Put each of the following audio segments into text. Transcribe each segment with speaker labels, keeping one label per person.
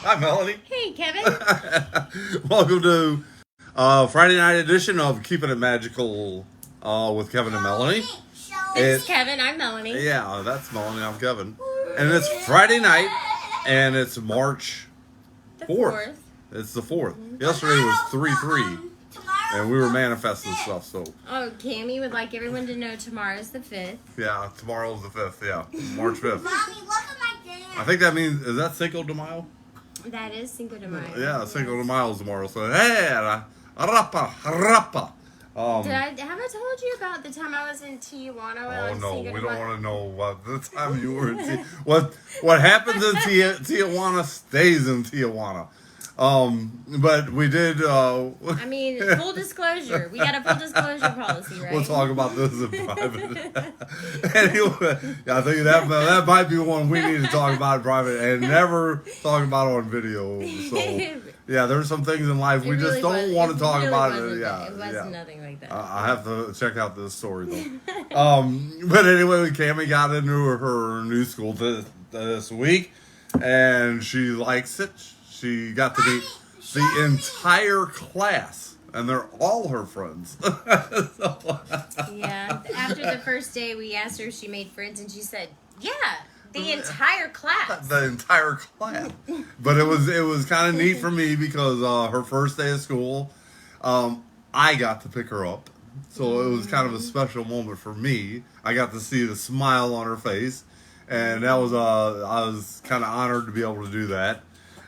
Speaker 1: Hi, Melanie.
Speaker 2: Hey, Kevin.
Speaker 1: Welcome to Friday night edition of Keeping It Magical with Kevin and Melanie.
Speaker 2: This is Kevin. I'm Melanie.
Speaker 1: Yeah, that's Melanie. I'm Kevin. And it's Friday night, and it's March
Speaker 2: The
Speaker 1: 4th. It's the 4th. Yesterday was 3/3, and we were manifesting stuff, so.
Speaker 2: Oh, Cammie would like everyone to know tomorrow's the 5th.
Speaker 1: Yeah, tomorrow's the 5th, yeah. March 5th.
Speaker 3: Mommy, look at my dance.
Speaker 1: I think that means, is that Cinco de Mayo?
Speaker 2: That is Cinco de Mayo.
Speaker 1: Yeah, Cinco de Mayo tomorrow. So, hey, rapa.
Speaker 2: Have I told you about the time I was in Tijuana?
Speaker 1: Oh no, we don't want to know what the time you were in Tijuana. What happens in Tijuana stays in Tijuana. But we did.
Speaker 2: I mean, full disclosure. We got a full disclosure policy, right?
Speaker 1: We'll talk about this in private. Anyway, I think that might be one we need to talk about in private and never talk about on video. So yeah, there's some things in life we just don't want to talk about. Yeah,
Speaker 2: it wasn't nothing like that.
Speaker 1: I have to check out this story though. But anyway, Cammie got into her new school this week, and she likes it. She got to meet the entire class, and they're all her friends.
Speaker 2: Yeah. After the first day, we asked her if she made friends, and she said, "Yeah, the entire class."
Speaker 1: The entire class. But it was kind of neat for me because her first day of school, I got to pick her up, so it was kind of a special moment for me. I got to see the smile on her face, and that was I was kind of honored to be able to do that.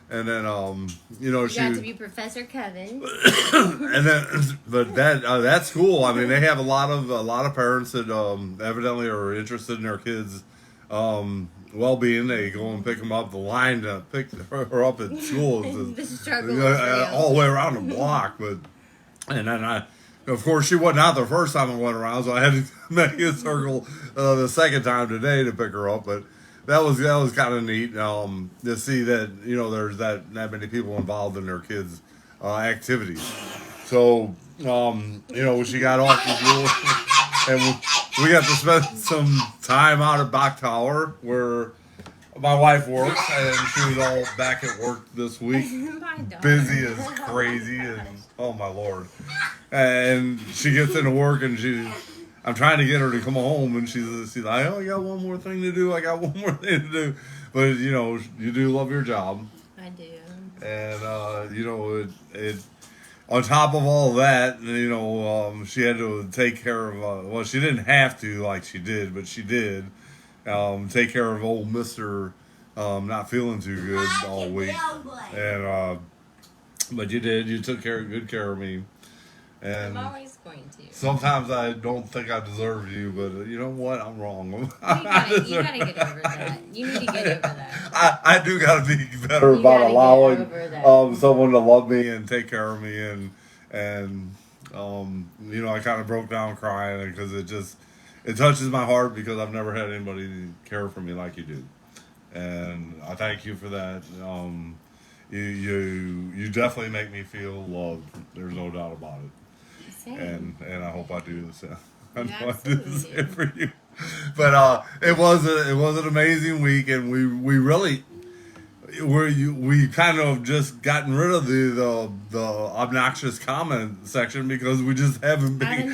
Speaker 1: And then, she
Speaker 2: got to be Professor Kevin.
Speaker 1: And then, but that school, I mean, they have a lot of parents that evidently are interested in their kids' well-being. They go and pick them up. The line to pick her up at school is all the way around the block. And then of course, she wasn't out the first time I went around, so I had to make a circle the second time today to pick her up. But that was kind of neat to see that there's that many people involved in their kids' activities. So she got off the school, and we got to spend some time out at Bach Tower where my wife works, and she was all back at work this week, busy as crazy, and oh my Lord. And she gets into work, and I'm trying to get her to come home, and she's like, "Oh, I got one more thing to do. I got one more thing to do." But you do love your job.
Speaker 2: I do.
Speaker 1: And it on top of all that, she had to take care of. Well, she didn't have to like she did, but she did take care of old Mister not feeling too good all week. And but you did. You took good care of me. And
Speaker 2: I'm always going to.
Speaker 1: Sometimes I don't think I deserve you, but you know what? I'm wrong.
Speaker 2: You gotta get over that. You need to get over that.
Speaker 1: I do gotta be better about allowing someone to love me and take care of me, and I kind of broke down crying because it touches my heart because I've never had anybody care for me like you do, and I thank you for that. You definitely make me feel loved. There's no doubt about it.
Speaker 2: Same.
Speaker 1: And I hope I do the same. I know
Speaker 2: I
Speaker 1: do the same for you. But it was an amazing week, and we kind of just gotten rid of the obnoxious comment section because we just haven't been.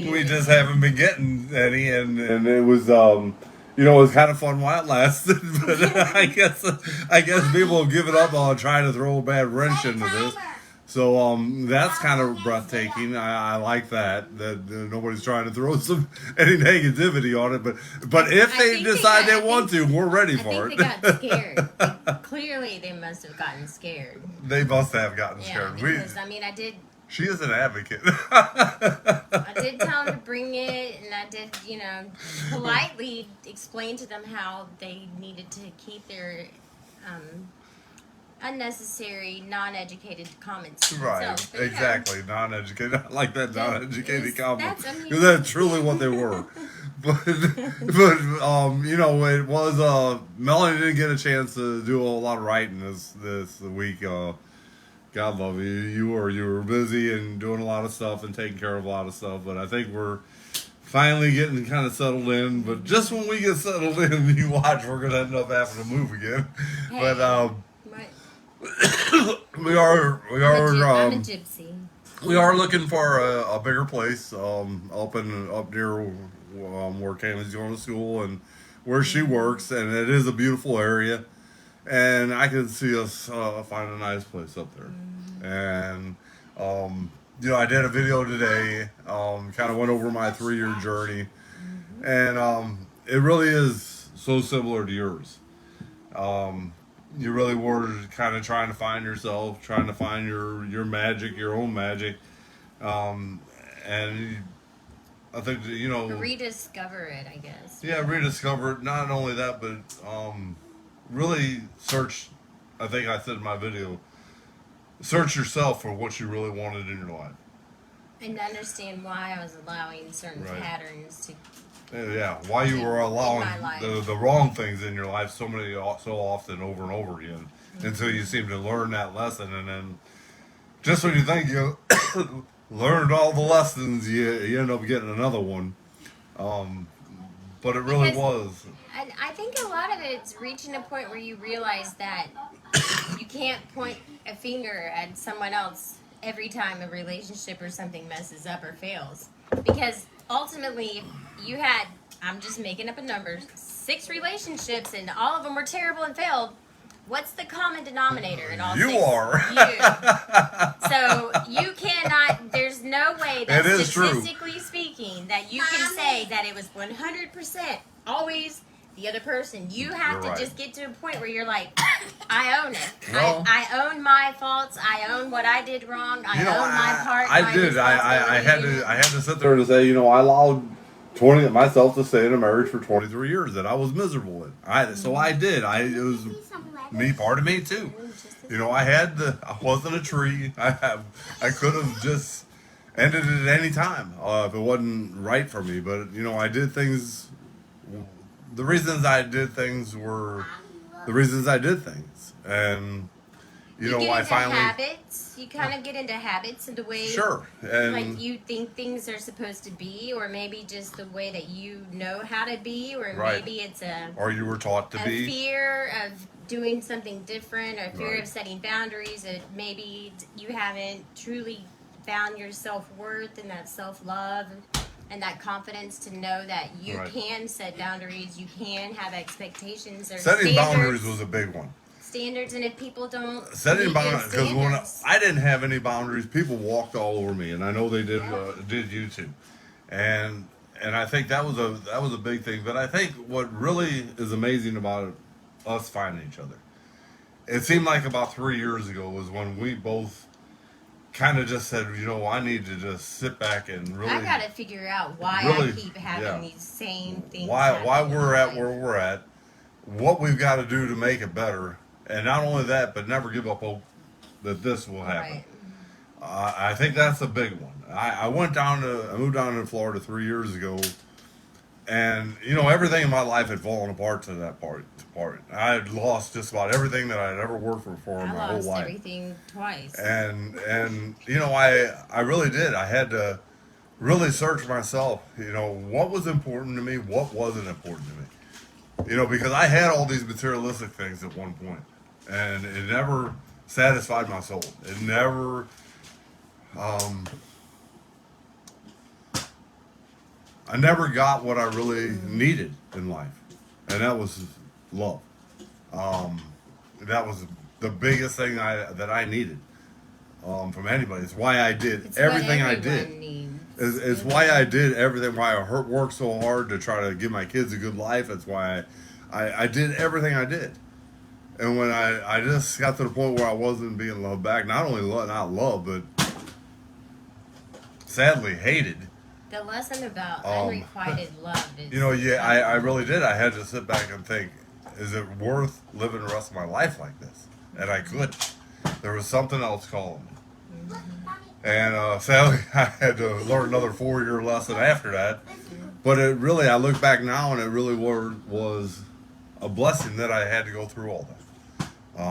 Speaker 1: We just haven't been getting any, and it was it was kind of fun while it lasted. But I guess people have given up on trying to throw a bad wrench into this. So that's kind of breathtaking. I like that nobody's trying to throw any negativity on it. But if they decide they want to, we're ready for it.
Speaker 2: I think they got scared. Clearly, they must have gotten scared.
Speaker 1: They must have gotten scared.
Speaker 2: Because, I did.
Speaker 1: She is an advocate.
Speaker 2: I did tell them to bring it, and I did, politely explain to them how they needed to keep their unnecessary, non-educated comments.
Speaker 1: Right, exactly. Non-educated. I like that non-educated comment. Because that's truly what they were. But it was, Melanie didn't get a chance to do a lot of writing this week. God love you. You were busy and doing a lot of stuff and taking care of a lot of stuff. But I think we're finally getting kind of settled in. But just when we get settled in, you watch, we're going to end up having to move again.
Speaker 2: Hey,
Speaker 1: but we are
Speaker 2: I'm a gypsy.
Speaker 1: we are looking for a bigger place up near where Cammy's going to school and where she works, and it is a beautiful area, and I can see us find a nice place up there. And I did a video today, kind of went over my 3-year journey, and it really is so similar to yours. You really were kind of trying to find yourself, trying to find your magic, your own magic, and I think that,
Speaker 2: Rediscover it, I guess.
Speaker 1: yeah, rediscover it. Not only that, but really search. I think I said in my video, search yourself for what you really wanted in your life.
Speaker 2: And understand why I was allowing certain
Speaker 1: Right.
Speaker 2: patterns to.
Speaker 1: Yeah, why you were allowing
Speaker 2: my life.
Speaker 1: the wrong things in your life so often over and over again, until you seem to learn that lesson, and then just when you think you learned all the lessons, you end up getting another one. But it really was.
Speaker 2: I think a lot of it's reaching a point where you realize that you can't point a finger at someone else every time a relationship or something messes up or fails. Because ultimately, you had, I'm just making up a number, 6 relationships and all of them were terrible and failed. What's the common denominator in all
Speaker 1: You
Speaker 2: 6?
Speaker 1: are.
Speaker 2: You. So you cannot, there's no way that
Speaker 1: It is true.
Speaker 2: statistically speaking that you can say that it was 100% always the other person. You have
Speaker 1: You're
Speaker 2: to
Speaker 1: right.
Speaker 2: just get to a point where you're like, I own it.
Speaker 1: Well-
Speaker 2: I own my faults. I own what I did wrong. I own my part.
Speaker 1: I
Speaker 2: my
Speaker 1: did. I had
Speaker 2: responsibility.
Speaker 1: to sit there and say, I allowed myself to stay in a marriage for 23 years that I was miserable in. So I did. It was part of me too. I wasn't a tree. I could have just ended it at any time if it wasn't right for me. But I did things. The reasons I did things were the reasons I did things, and
Speaker 2: You get
Speaker 1: I
Speaker 2: into
Speaker 1: finally
Speaker 2: habits. You kind of get into habits and the way,
Speaker 1: sure, and
Speaker 2: like you think things are supposed to be, or maybe just the way that you know how to be, or
Speaker 1: Right.
Speaker 2: maybe it's a
Speaker 1: or you were taught to be.
Speaker 2: fear of doing something different, or fear
Speaker 1: Right.
Speaker 2: of setting boundaries, or maybe you haven't truly found your self-worth and that self-love and that confidence to know that you
Speaker 1: Right.
Speaker 2: can set boundaries, you can have expectations or
Speaker 1: Setting
Speaker 2: standards,
Speaker 1: boundaries was a big one.
Speaker 2: standards, and if people don't
Speaker 1: Setting
Speaker 2: meet
Speaker 1: boundaries,
Speaker 2: those
Speaker 1: because when
Speaker 2: standards,
Speaker 1: I didn't have any boundaries, people walked all over me, and I know they did you too, and I think that was a big thing. But I think what really is amazing about us finding each other, it seemed like about 3 years ago was when we both kind of just said, I need to just sit back and really.
Speaker 2: I gotta figure out why
Speaker 1: really,
Speaker 2: I keep having
Speaker 1: yeah.
Speaker 2: these same things.
Speaker 1: why
Speaker 2: happening in
Speaker 1: we're
Speaker 2: my
Speaker 1: at
Speaker 2: life.
Speaker 1: where we're at, what we've got to do to make it better, and not only that, but never give up hope that this will happen.
Speaker 2: Right.
Speaker 1: I think that's a big one. I moved down to Florida 3 years ago, and everything in my life had fallen apart to that part. I had lost just about everything that I had ever worked for in
Speaker 2: I
Speaker 1: my whole
Speaker 2: lost
Speaker 1: life.
Speaker 2: everything twice.
Speaker 1: And I really did. I had to really search myself. What was important to me, what wasn't important to me. Because I had all these materialistic things at one point, and it never satisfied my soul. It never. I never got what I really needed in life, and that was love. That was the biggest thing that I needed from anybody. It's why I did
Speaker 2: It's
Speaker 1: everything
Speaker 2: what
Speaker 1: I
Speaker 2: everyone
Speaker 1: did.
Speaker 2: needs.
Speaker 1: It's why I did everything. Why I worked so hard to try to give my kids a good life. That's why I did everything I did. And when I just got to the point where I wasn't being loved back, not only not loved, but sadly hated.
Speaker 2: The lesson about unrequited love is.
Speaker 1: I really did. I had to sit back and think, is it worth living the rest of my life like this? And I couldn't. There was something else calling me. And sadly, I had to learn another 4-year lesson after that. But I look back now, and it really was a blessing that I had to go through all that.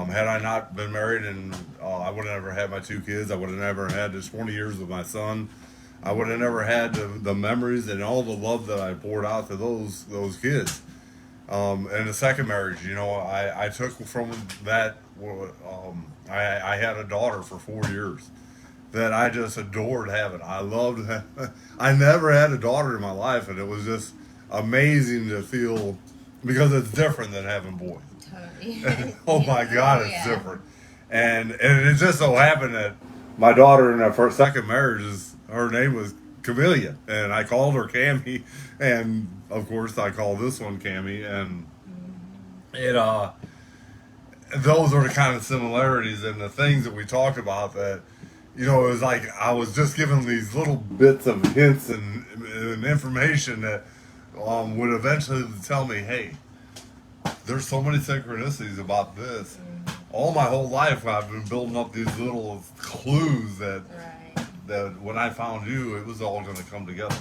Speaker 1: Had I not been married, and I would have never had my 2 kids, I would have never had this 20 years with my son. I would have never had the memories and all the love that I poured out to those kids. And the second marriage, I took from that. I had a daughter for 4 years that I just adored having. I loved. I never had a daughter in my life, and it was just amazing to feel because it's different than having boys.
Speaker 2: Totally.
Speaker 1: Oh my God, it's
Speaker 2: Yeah.
Speaker 1: different. And it just so happened that my daughter in her second marriage her name was Camellia, and I called her Cammy, and of course I called this one Cammy, and it those are the kind of similarities and the things that we talked about that. It was like I was just given these little bits of hints and information that would eventually tell me, hey, there's so many synchronicities about this. All my whole life, I've been building up these little clues that
Speaker 2: Right.
Speaker 1: that when I found you, it was all going to come together.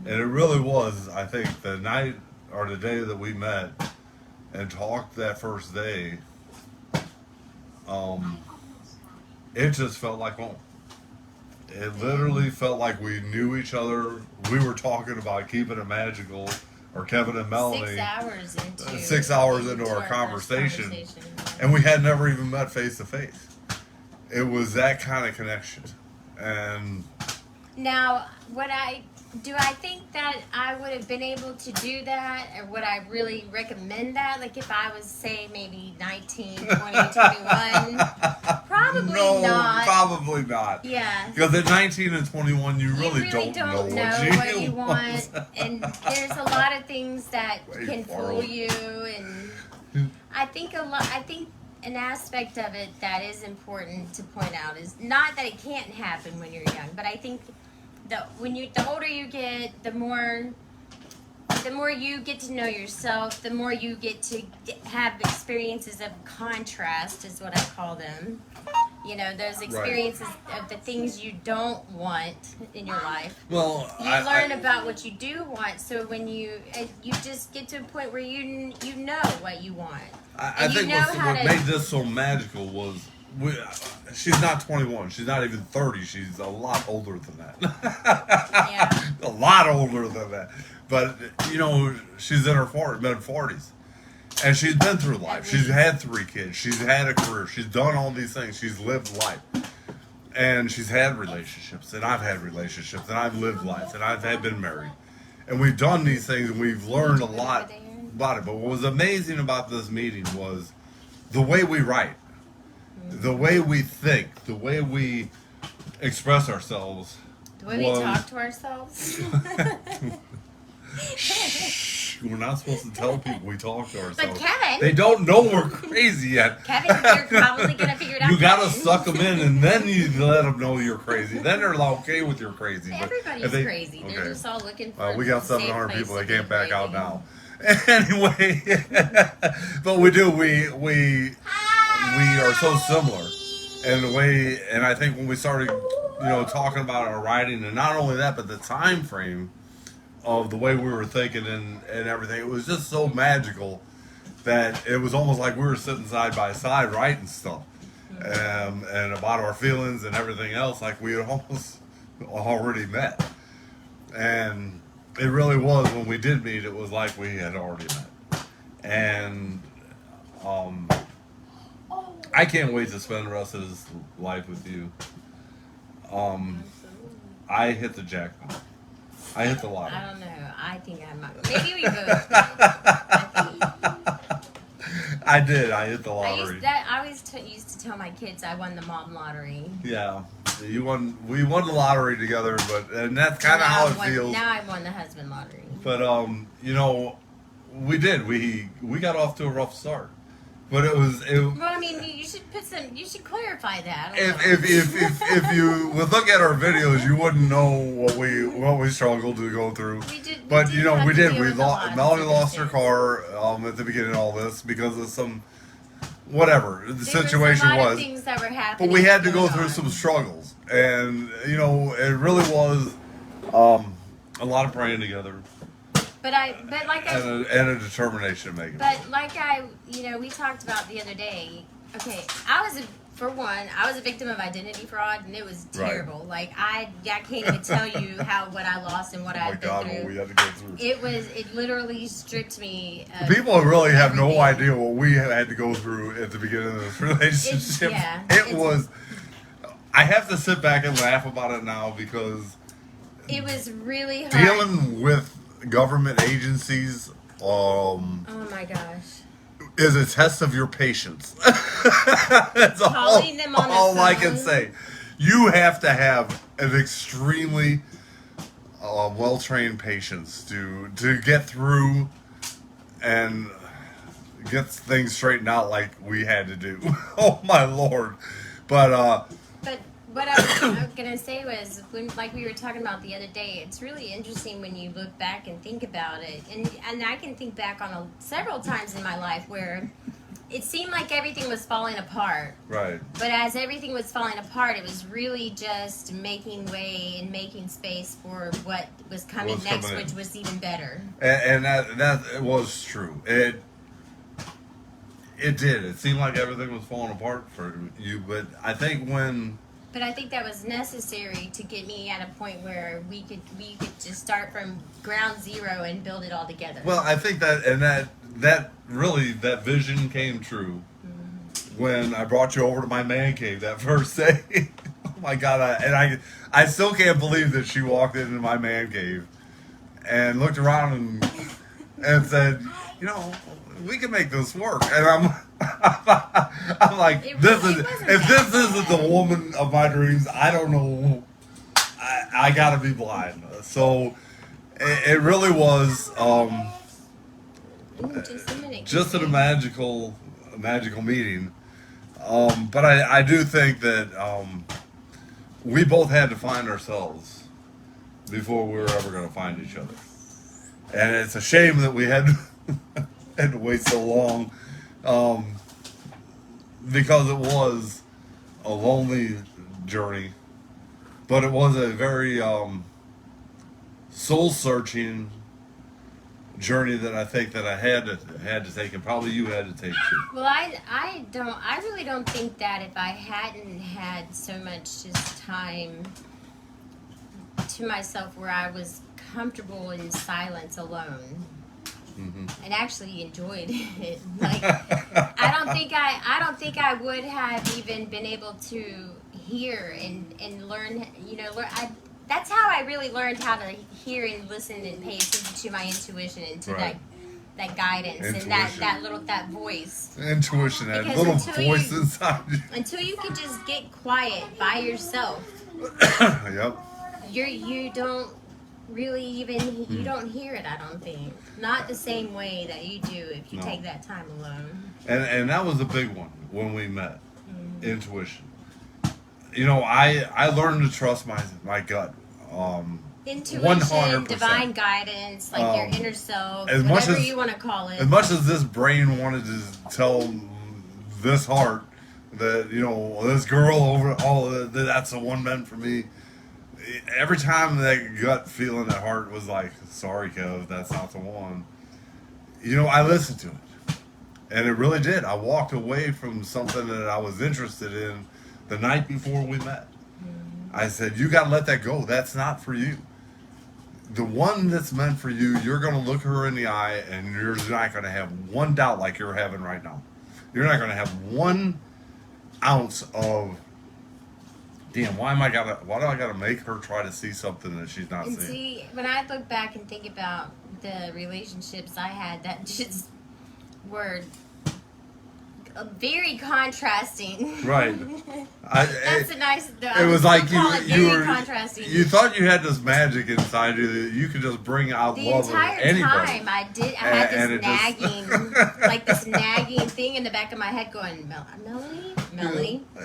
Speaker 1: And it really was. I think the night or the day that we met and talked that first day, it just felt like home. It literally felt like we knew each other. We were talking about keeping it magical, or Kevin and Melanie.
Speaker 2: 6 hours into
Speaker 1: 6 hours into our
Speaker 2: first
Speaker 1: conversation. And we had never even met face to face. It was that kind of connection. And
Speaker 2: Now, I think that I would have been able to do that, or would I really recommend that? Like if I was, say, maybe 19, 20, 21? Probably
Speaker 1: no,
Speaker 2: not.
Speaker 1: probably not.
Speaker 2: Yeah.
Speaker 1: Because at 19 and 21, you really don't know
Speaker 2: what you want. And there's a lot of things that
Speaker 1: Way
Speaker 2: can
Speaker 1: far
Speaker 2: fool
Speaker 1: away.
Speaker 2: you. And I think an aspect of it that is important to point out is not that it can't happen when you're young, but I think the older you get, the more you get to know yourself, the more you get to have experiences of contrast, is what I call them. Those experiences of the things you don't want in your life.
Speaker 1: Well,
Speaker 2: You learn about what you do want, so when you just get to a point where you know what you want.
Speaker 1: I
Speaker 2: And you
Speaker 1: think
Speaker 2: know how
Speaker 1: what
Speaker 2: to-
Speaker 1: made this so magical was she's not 21. She's not even 30. She's a lot older than that.
Speaker 2: Yeah.
Speaker 1: A lot older than that. But, she's in her mid-40s. And she's been through life. She's had 3 kids. She's had a career. She's done all these things. She's lived life. And she's had relationships. And I've had relationships. And I've lived life. And I've been married. And we've done these things and we've learned a lot about it. But what was amazing about this meeting was the way we write, the way we think, the way we express ourselves.
Speaker 2: The way we talk to ourselves.
Speaker 1: We're not supposed to tell people we talk to ourselves.
Speaker 2: But Kevin,
Speaker 1: they don't know we're crazy yet.
Speaker 2: Kevin, you're probably gonna figure it out.
Speaker 1: You gotta
Speaker 2: Kevin.
Speaker 1: suck them in, and then you let them know you're crazy. Then they're okay with you're crazy. But
Speaker 2: Everybody's
Speaker 1: if they-
Speaker 2: crazy. They're
Speaker 1: okay.
Speaker 2: just all looking for.
Speaker 1: We got
Speaker 2: a safe
Speaker 1: 700
Speaker 2: place
Speaker 1: people that
Speaker 2: to
Speaker 1: can't
Speaker 2: be
Speaker 1: back out
Speaker 2: living.
Speaker 1: now. Anyway, but we do. We are so similar, and the way. And I think when we started, talking about our writing, and not only that, but the time frame of the way we were thinking and everything, it was just so magical that it was almost like we were sitting side by side writing stuff, and about our feelings and everything else, like we had almost already met. And it really was, when we did meet, it was like we had already met. And I can't wait to spend the rest of this life with you. I hit the jackpot. I hit the lottery.
Speaker 2: I don't know. I think I might. Maybe we both. Did.
Speaker 1: I did. I hit the lottery.
Speaker 2: I always used to tell my kids I won the mom lottery.
Speaker 1: Yeah, you won. We won the lottery together, and that's kind of how it feels.
Speaker 2: Now I won the husband lottery.
Speaker 1: But we did. We got off to a rough start, but it was.
Speaker 2: Well, I mean, you should You should clarify that.
Speaker 1: If you would look at our videos, you wouldn't know what we struggled to go through.
Speaker 2: We did.
Speaker 1: But
Speaker 2: we did.
Speaker 1: We Melanie lost her car at the beginning of all this because of some whatever the situation
Speaker 2: was. A lot
Speaker 1: was.
Speaker 2: of things that were happening.
Speaker 1: But we had to go
Speaker 2: going
Speaker 1: through
Speaker 2: on.
Speaker 1: some struggles, and it really was a lot of praying together
Speaker 2: But
Speaker 1: and a determination to make it.
Speaker 2: But we talked about the other day. Okay, for one, I was a victim of identity fraud, and it was
Speaker 1: Right.
Speaker 2: terrible. Like I can't even tell you what I lost and what
Speaker 1: Oh my
Speaker 2: I've been
Speaker 1: God,
Speaker 2: through.
Speaker 1: what we had to go through.
Speaker 2: It literally stripped me. Of
Speaker 1: People really have no
Speaker 2: everything.
Speaker 1: idea what we had to go through at the beginning of this relationship. It was. I have to sit back and laugh about it now because
Speaker 2: it was really hard.
Speaker 1: dealing with government agencies
Speaker 2: Oh my gosh.
Speaker 1: is a test of your patience. That's
Speaker 2: Calling them on the
Speaker 1: all I
Speaker 2: phone.
Speaker 1: can say. You have to have an extremely well-trained patience to get through and get things straightened out like we had to do. Oh my Lord! But
Speaker 2: what I was gonna say was, when, like we were talking about the other day, it's really interesting when you look back and think about it, and I can think back on several times in my life where it seemed like everything was falling apart.
Speaker 1: right.
Speaker 2: But as everything was falling apart, it was really just making way and making space for what was coming
Speaker 1: What's
Speaker 2: next,
Speaker 1: coming in.
Speaker 2: which was even better.
Speaker 1: And that was true. It did. It seemed like everything was falling apart for you, but I think
Speaker 2: But I think that was necessary to get me at a point where we could just start from ground zero and build it all together.
Speaker 1: well, I think that really that vision came true when I brought you over to my man cave that first day. Oh my God! I still can't believe that she walked into my man cave and looked around and said, you know, we can make this work. And I'm like,
Speaker 2: It
Speaker 1: this
Speaker 2: really
Speaker 1: is
Speaker 2: wasn't
Speaker 1: if
Speaker 2: that
Speaker 1: this isn't the woman of my dreams, I don't know. I gotta be blind. So it really was
Speaker 2: Just a minute.
Speaker 1: just a magical meeting. But I do think that we both had to find ourselves before we were ever going to find each other. And it's a shame that we had to wait so long, because it was a lonely journey, but it was a very soul-searching journey that I think that I had to take, and probably you had to take too.
Speaker 2: Well, I really don't think that if I hadn't had so much just time to myself where I was comfortable in silence alone, and actually enjoyed it. Like I don't think I would have even been able to hear and learn. That's how I really learned how to hear and listen and pay attention to my intuition and to
Speaker 1: Right.
Speaker 2: that guidance and that voice.
Speaker 1: Intuition, that
Speaker 2: Because
Speaker 1: little
Speaker 2: until
Speaker 1: voice
Speaker 2: you-
Speaker 1: inside you.
Speaker 2: Until you can just get quiet by yourself,
Speaker 1: Yep.
Speaker 2: you don't really even you don't hear it. I don't think not the same way that you do if you
Speaker 1: No.
Speaker 2: take that time alone.
Speaker 1: And that was a big one when we met. Intuition. I learned to trust my gut.
Speaker 2: Intuition,
Speaker 1: 100%.
Speaker 2: divine guidance, like your inner self,
Speaker 1: as much
Speaker 2: whatever
Speaker 1: as-
Speaker 2: you want to call it.
Speaker 1: As much as this brain wanted to tell this heart that, this girl that's the one meant for me, every time that gut feeling, that heart was like, sorry, Kev, that's not the one. I listened to it. And it really did. I walked away from something that I was interested in the night before we met. I said, you got to let that go. That's not for you. The one that's meant for you, you're going to look her in the eye and you're not going to have one doubt like you're having right now. You're not going to have 1 ounce of, damn, why do I got to make her try to see something that she's not
Speaker 2: And
Speaker 1: seeing?
Speaker 2: see, when I look back and think about the relationships I had that just were very contrasting.
Speaker 1: Right.
Speaker 2: That's a nice.
Speaker 1: It was like
Speaker 2: very contrasting.
Speaker 1: you thought you had this magic inside you that you could just bring out
Speaker 2: The
Speaker 1: love
Speaker 2: entire
Speaker 1: of anybody.
Speaker 2: time I had
Speaker 1: And
Speaker 2: this
Speaker 1: it just-
Speaker 2: nagging, like this nagging thing in the back of my head going, Melanie.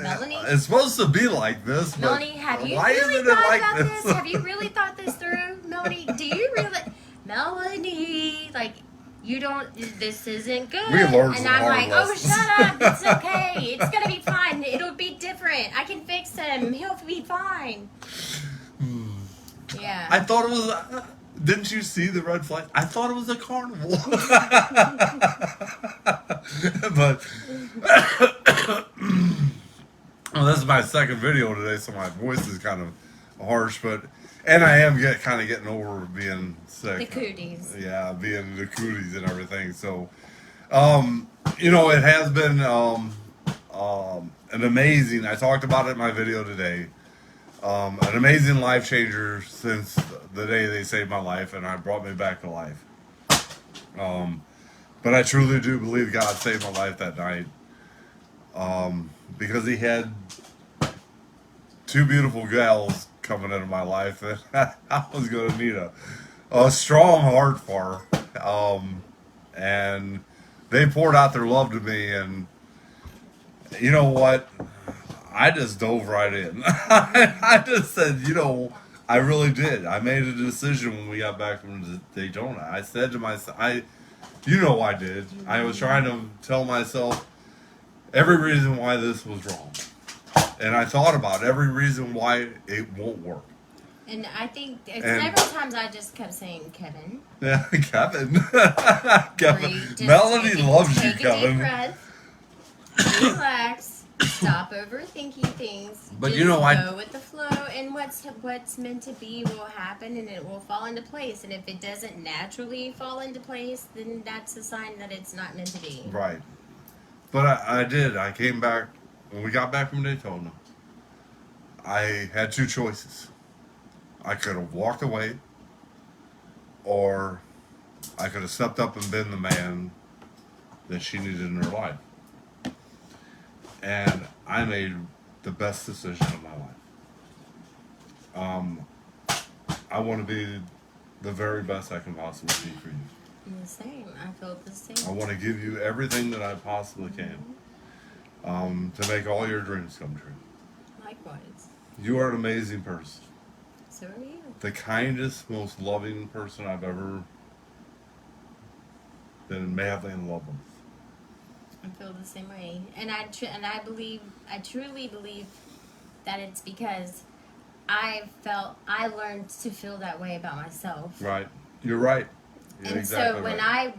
Speaker 1: It's supposed to be like this, but
Speaker 2: Melanie, have you
Speaker 1: why
Speaker 2: really
Speaker 1: isn't it
Speaker 2: thought
Speaker 1: like
Speaker 2: about
Speaker 1: this?
Speaker 2: this? Have you really thought this through? Melanie, do you really? Melanie, like, you don't, this isn't good.
Speaker 1: We learned
Speaker 2: and
Speaker 1: some
Speaker 2: I'm
Speaker 1: hard
Speaker 2: like,
Speaker 1: lessons.
Speaker 2: oh, shut up. It's okay. It's going to be fine. It'll be different. I can fix him. He'll be fine. Yeah.
Speaker 1: I thought it was. Didn't you see the red flag? I thought it was a carnival. Well, this is my second video today, so my voice is kind of harsh, and I am kind of getting over being sick.
Speaker 2: The cooties.
Speaker 1: Yeah, being the cooties and everything. So, it has been an amazing. I talked about it in my video today. An amazing life changer since the day they saved my life and brought me back to life. But I truly do believe God saved my life that night. Because he had two beautiful gals coming into my life that I was going to need a strong heart for. And they poured out their love to me, and you know what? I just dove right in. I just said, I really did. I made a decision when we got back from Daytona. I said to myself, I did. I was trying to tell myself every reason why this was wrong. And I thought about every reason why it won't work.
Speaker 2: And I think several times I just kept saying, Kevin.
Speaker 1: Yeah, Kevin. Kevin. Melody loves you,
Speaker 2: Kevin. Take a deep breath. Relax. Stop overthinking things.
Speaker 1: But
Speaker 2: just go with the flow, and what's meant to be will happen, and it will fall into place. And if it doesn't naturally fall into place, then that's a sign that it's not meant to be.
Speaker 1: Right. But I did. I came back when we got back from Daytona. I had two choices. I could have walked away, or I could have stepped up and been the man that she needed in her life. And I made the best decision of my life. I want to be the very best I can possibly be for you.
Speaker 2: The same. I felt the same.
Speaker 1: I want to give you everything that I possibly can to make all your dreams come true.
Speaker 2: Likewise.
Speaker 1: You are an amazing person.
Speaker 2: So are you.
Speaker 1: The kindest, most loving person I've ever been madly in love with.
Speaker 2: I feel the same way, and I truly believe that it's because I learned to feel that way about myself.
Speaker 1: Right, you're right. You're
Speaker 2: and
Speaker 1: exactly
Speaker 2: so when
Speaker 1: right.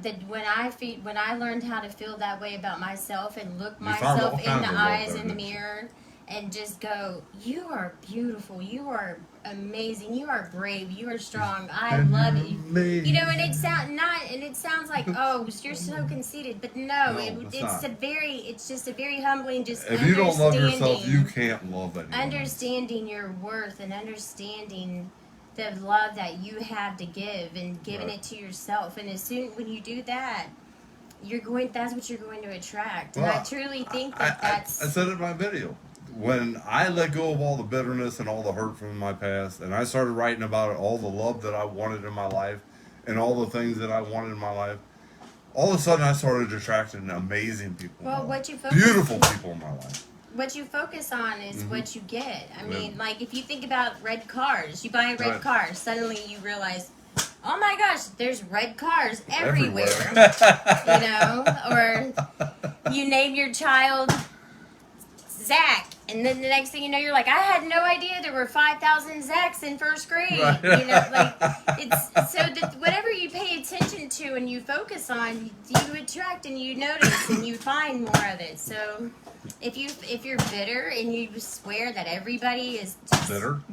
Speaker 2: when I learned how to feel that way about myself and look myself in the eyes in the mirror and just go, you are beautiful, you are amazing, you are brave, you are strong, I love it. And it sounds like, oh, you're so conceited, but it's just a very humbling, just
Speaker 1: if you don't love yourself, you can't love anyone.
Speaker 2: Understanding your worth and understanding the love that you have to give and giving it to yourself, and when you do that, that's what you're going to attract. And I truly think that's.
Speaker 1: I said it in my video. When I let go of all the bitterness and all the hurt from my past, and I started writing about all the love that I wanted in my life and all the things that I wanted in my life, all of a sudden I started attracting amazing people.
Speaker 2: Well,
Speaker 1: beautiful people in my life.
Speaker 2: What you focus on is what you get. I mean, like if you think about red cars, you buy a red car, suddenly you realize, oh my gosh, there's red cars everywhere. Or you name your child Zach, and then the next thing you know, you're like, I had no idea there were 5,000 Zachs in first grade. Right. It's so that whatever you pay attention to and you focus on, you attract and you notice and you find more of it. So if you're bitter and you swear that everybody is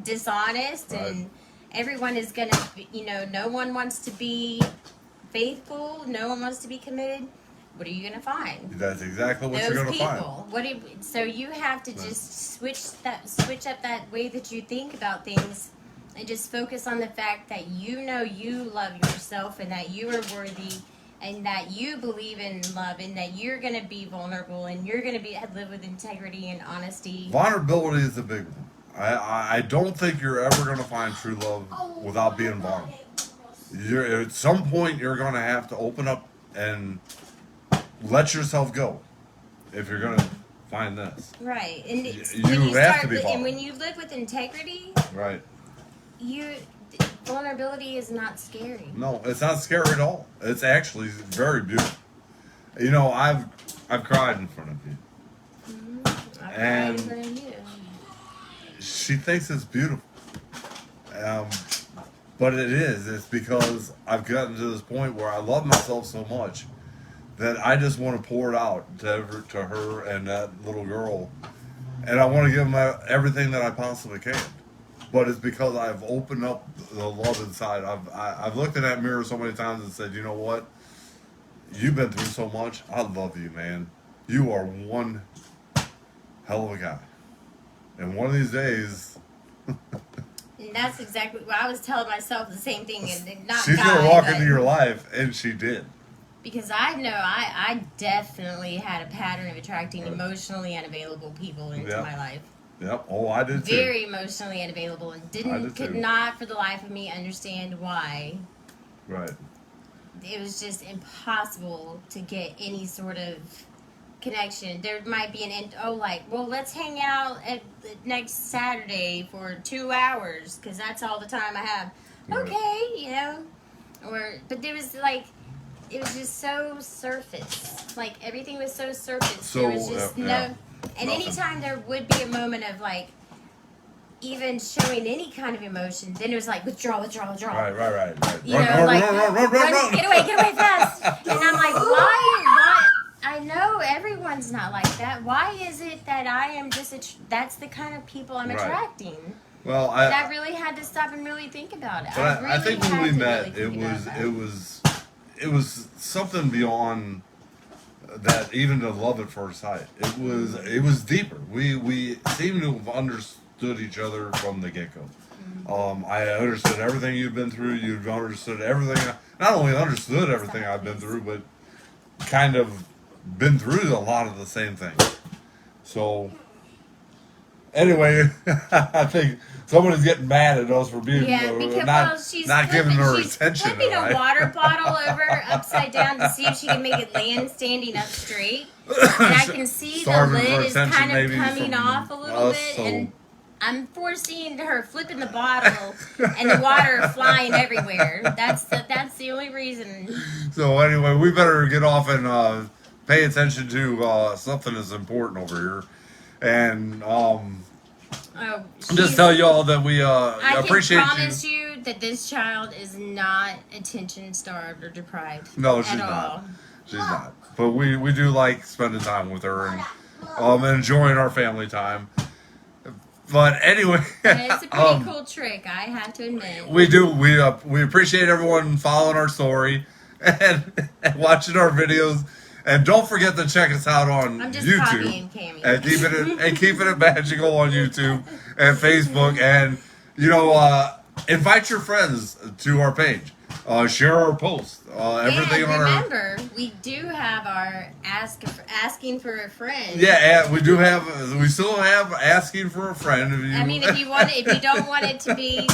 Speaker 2: dishonest and everyone is gonna, no one wants to be faithful, no one wants to be committed. What are you gonna find?
Speaker 1: That's exactly what you're gonna find.
Speaker 2: So you have to just switch up that way that you think about things, and just focus on the fact that you love yourself and that you are worthy, and that you believe in love, and that you're gonna be vulnerable, and you're gonna live with integrity and honesty.
Speaker 1: Vulnerability is a big one. I don't think you're ever gonna find true love without being vulnerable. At some point you're gonna have to open up and let yourself go if you're gonna find this.
Speaker 2: Right, and
Speaker 1: and
Speaker 2: when you live with integrity,
Speaker 1: right,
Speaker 2: vulnerability is not scary.
Speaker 1: No, it's not scary at all. It's actually very beautiful. I've cried in front of you,
Speaker 2: I've cried in front of you.
Speaker 1: She thinks it's beautiful, but it is. It's because I've gotten to this point where I love myself so much that I just want to pour it out to her and that little girl, and I want to give them everything that I possibly can. But it's because I've opened up the love inside. I've looked in that mirror so many times and said, you know what? You've been through so much. I love you, man. You are one hell of a guy. And one of these days,
Speaker 2: And that's exactly what I was telling myself the same thing. And not
Speaker 1: she's going to walk into your life, and she did.
Speaker 2: Because I know I definitely had a pattern of attracting emotionally unavailable people into my life.
Speaker 1: Yep. Oh, I did too.
Speaker 2: Very emotionally unavailable, and could not for the life of me understand why.
Speaker 1: Right.
Speaker 2: It was just impossible to get any sort of connection. There might be let's hang out at next Saturday for 2 hours because that's all the time I have.
Speaker 1: Right.
Speaker 2: Okay, but there was it was just so surface. Like everything was so surface.
Speaker 1: So,
Speaker 2: there was just
Speaker 1: and
Speaker 2: nothing. Anytime there would be a moment of even showing any kind of emotion, then it was withdraw.
Speaker 1: Right.
Speaker 2: Run,
Speaker 1: Run.
Speaker 2: Get away fast. And I'm like, why? I know everyone's not like that. Why is it that I am that's the kind of people I'm attracting?
Speaker 1: Well,
Speaker 2: I really had to stop and really think about it.
Speaker 1: But I think when we met,
Speaker 2: it
Speaker 1: it was something beyond that. Even the love at first sight, it was deeper. We seemed to have understood each other from the get go. I understood everything you've been through. You've understood everything. Not only understood everything I've been through, but kind of been through a lot of the same things. So, anyway, I think somebody's getting mad at us for being not giving her attention.
Speaker 2: She's flipping a water bottle over upside down to see if she can make it land standing up straight. And I can see the lid is kind of coming off a little bit, and I'm foreseeing her flipping the bottle and the water flying everywhere. That's the only reason.
Speaker 1: So anyway, we better get off and pay attention to something that's important over here, and just tell y'all that we appreciate you.
Speaker 2: I can promise you that this child is not attention starved or deprived.
Speaker 1: No, she's not. She's not. But we do like spending time with her and enjoying our family time. But anyway,
Speaker 2: it's a pretty cool trick, I have to admit.
Speaker 1: We do. We appreciate everyone following our story and watching our videos. And don't forget to check us out on YouTube and keeping it magical on YouTube and Facebook. And invite your friends to our page. Share our posts. Everything
Speaker 2: and
Speaker 1: on
Speaker 2: remember, we do have our asking for a friend.
Speaker 1: Yeah, we do have. We still have asking for a friend.
Speaker 2: If you don't want it to be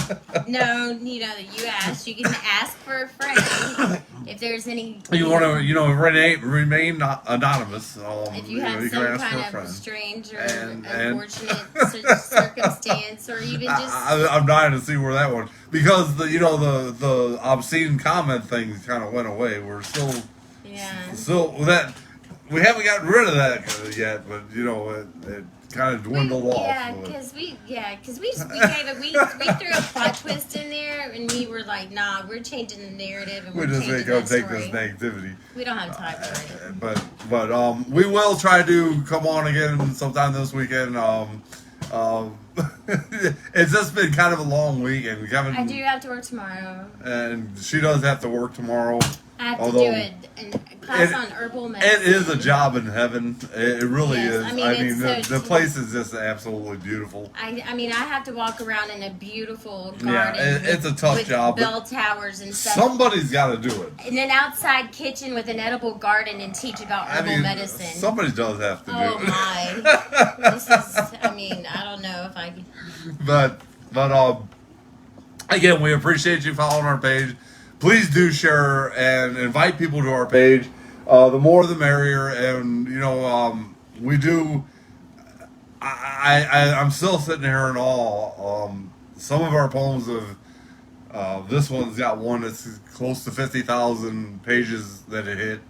Speaker 2: known, that you asked, you can ask for a friend. If there's any,
Speaker 1: you want to, remain anonymous.
Speaker 2: If you have some kind of strange or unfortunate circumstance, or even just,
Speaker 1: I'm dying to see where that one, because the obscene comment thing kind of went away. We're still that we haven't gotten rid of that yet, but it kind of dwindled off.
Speaker 2: Yeah, because we threw a plot twist in there, and we were like, nah, we're changing the narrative, and we're just ain't gonna take this negativity. We don't have time for it.
Speaker 1: But we will try to come on again sometime this weekend. It's just been kind of a long week, and we haven't.
Speaker 2: I do have to work tomorrow,
Speaker 1: and she does have to work tomorrow.
Speaker 2: I have to do a class on herbal medicine.
Speaker 1: It is a job in heaven. It really is.
Speaker 2: I mean
Speaker 1: the place is just absolutely beautiful.
Speaker 2: I have to walk around in a beautiful garden.
Speaker 1: Yeah, it's a tough job.
Speaker 2: Bell towers and stuff.
Speaker 1: Somebody's got to do it.
Speaker 2: In an outside kitchen with an edible garden and teach about herbal medicine.
Speaker 1: Somebody does have to do it.
Speaker 2: Oh my! This is. I don't know if I could.
Speaker 1: But again, we appreciate you following our page. Please do share and invite people to our page. The more the merrier. And we do. I'm still sitting here in awe. Some of our poems have. This one's got one that's close to 50,000 pages that it hit,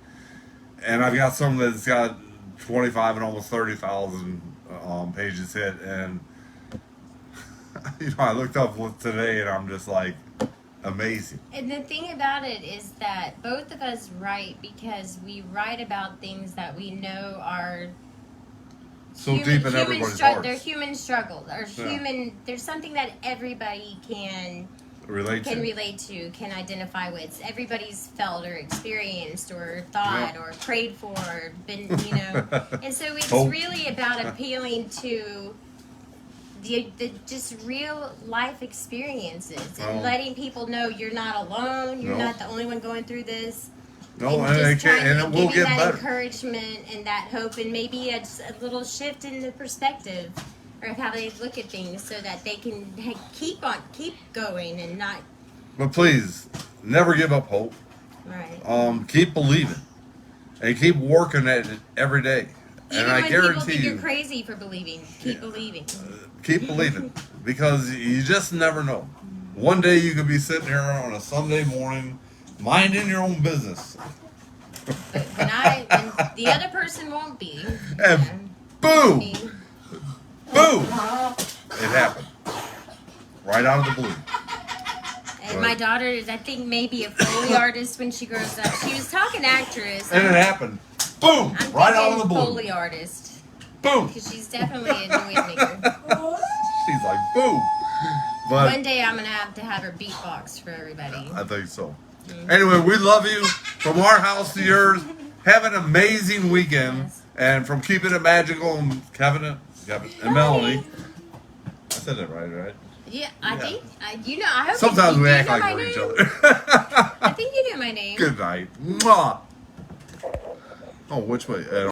Speaker 1: and I've got some that's got 25 and almost 30,000 pages hit. And I looked up today, and I'm just like. Amazing.
Speaker 2: And the thing about it is that both of us write because we write about things that we know are
Speaker 1: so deep in everybody's hearts.
Speaker 2: They're human struggles, or
Speaker 1: Yeah.
Speaker 2: human. There's something that everybody can
Speaker 1: Relate to.
Speaker 2: can identify with. Everybody's felt or experienced or thought or prayed for, or been, you know. And so it's really about appealing to the just real life experiences and letting people know you're not alone. You're not the only one going through this.
Speaker 1: No, and it will get
Speaker 2: that
Speaker 1: better.
Speaker 2: Encouragement and that hope, and maybe a little shift in the perspective or how they look at things, so that they can keep going and not.
Speaker 1: But please, never give up hope.
Speaker 2: Right.
Speaker 1: Keep believing, and keep working at it every day.
Speaker 2: Even
Speaker 1: and I
Speaker 2: when
Speaker 1: guarantee
Speaker 2: people think
Speaker 1: you,
Speaker 2: you're crazy for believing, keep believing.
Speaker 1: Keep believing, because you just never know. One day you could be sitting here on a Sunday morning, minding your own business.
Speaker 2: But when the other person won't be.
Speaker 1: And boom! Boom! It happened. Right out of the blue.
Speaker 2: And my daughter is, I think, maybe a Foley artist when she grows up. She was talking actress.
Speaker 1: And it happened. Boom!
Speaker 2: I'm
Speaker 1: Right out of the blue.
Speaker 2: Foley artist.
Speaker 1: Boom!
Speaker 2: Because she's definitely a noise maker.
Speaker 1: She's like, boom! But
Speaker 2: one day I'm going to have her beatbox for everybody.
Speaker 1: I think so. Anyway, we love you. From our house to yours. Have an amazing weekend.
Speaker 2: Yes.
Speaker 1: And from Keeping It Magical and Kevin and Melanie. I said that right?
Speaker 2: Yeah, I think, I hope
Speaker 1: sometimes
Speaker 2: you
Speaker 1: we
Speaker 2: do
Speaker 1: act
Speaker 2: know
Speaker 1: like
Speaker 2: my
Speaker 1: we're
Speaker 2: name.
Speaker 1: each other.
Speaker 2: I think you knew my name.
Speaker 1: Good night. Mwah. Oh, which way?